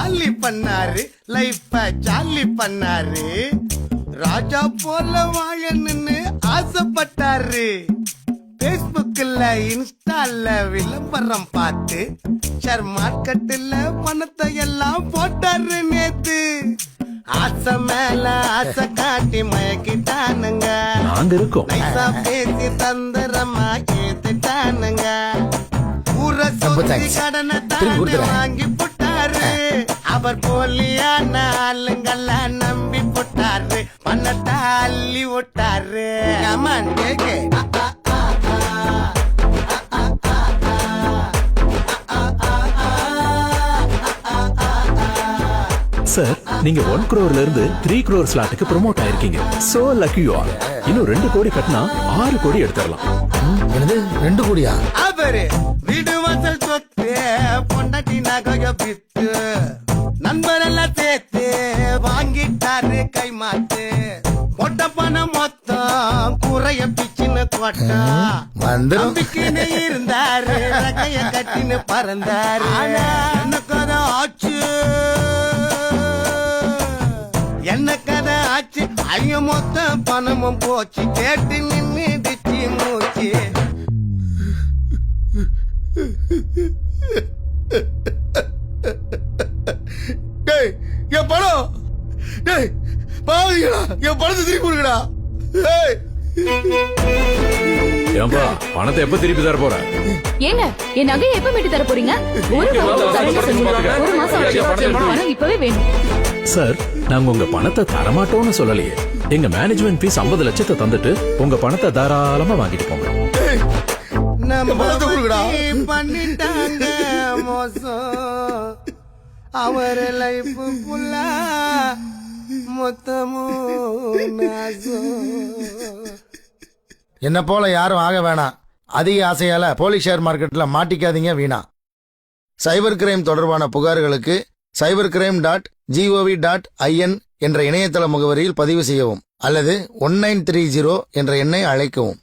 காலி பண்ணாரு, லைஃப ஜாலி பண்ணாரு. ராஜா போல வாழணும்னு ஆசைப்பட்டாரு. பேஸ்புக்ல இன்ஸ்டால விளம்பரம் பார்த்து ஷேர் மார்க்கெட்ல பணத்தை எல்லாம் போட்டாரு நேத்து. ஆசை மேல ஆசை காட்டி மயக்கிட்டானுங்க. நாங்க இருக்கோம். நைசா பேசி தந்திரமா ஏத்துட்டானுங்க. ஊரை சுத்தி கடனை தாண்டி வாங்கி போட்டாரு. அவர் போலியான ஆளுங்கெல்லாம் நம்பி போட்டாரு. பணத்தை அள்ளி விட்டாரு. கமான் கேக்கு. சார், நீங்க 1 crore இருந்து 3 crore ஸ்லாட்டுக்கு ப்ரோமோட் ஆயிருக்கீங்க. So lucky you are. இன்னும் 2 கோடி கட்டினா 6 கோடி எடுத்துடலாம். என்னது 2 கோடியா? அவரு வீடு வாசல் சொத்து, பொண்டாட்டி நகைய பித்து, நண்பரெல்லாம் சேர்த்து வாங்கிட்டாரு கை மாத்து. பொட்ட பணம் மொத்தம் குறைய பிச்சுன்னு கொட்டா. நம்பிக்கைன்னு இருந்தாரு, கைய கட்டின்னு பறந்தாரு. என்ன கதை ஆச்சு, என்ன கதை ஆச்சு, ஐய மொத்த பணமும் போச்சு. கேட்டு நின்னுடுச்சு மூச்சு. டேய் என் பணம், டேய் பாவீங்களா, என் பணத்தை திருப்பி கொடுங்கடா. ஏன்பா பணத்தை எப்ப திருப்பி தர போற? ஏங்க என் நகையை எப்ப மீட்டு தர போறீங்க? ஒரு மாசம் ஆச்சு. இப்பவே வேணும். சார், நாங்க உங்க பணத்தை தரமாட்டோம்னு சொல்லலையே. எங்க மேனேஜ்மெண்ட் ஃபீஸ் 50 லட்சத்தை தந்துட்டு உங்க பணத்தை தாராளமா வாங்கிட்டு போங்க. நம்ம பணத்தை கொடுங்கடா. பண்ணிட்டாங்க மோசம். அவர் லைஃப் ஃபுல்லா மொத்தமும் நாசம். என்ன போல யாரும் ஆக வேணாம். அதிக ஆசையால போலீஸ் ஷேர் மார்க்கெட்ல மாட்டிக்காதீங்க வீணா. சைபர் கிரைம் தொடர்பான புகார்களுக்கு cybercrime.gov.in என்ற இணையதள முகவரியில் பதிவு செய்யவும் அல்லது 1930 என்ற எண்ணை அழைக்கவும்.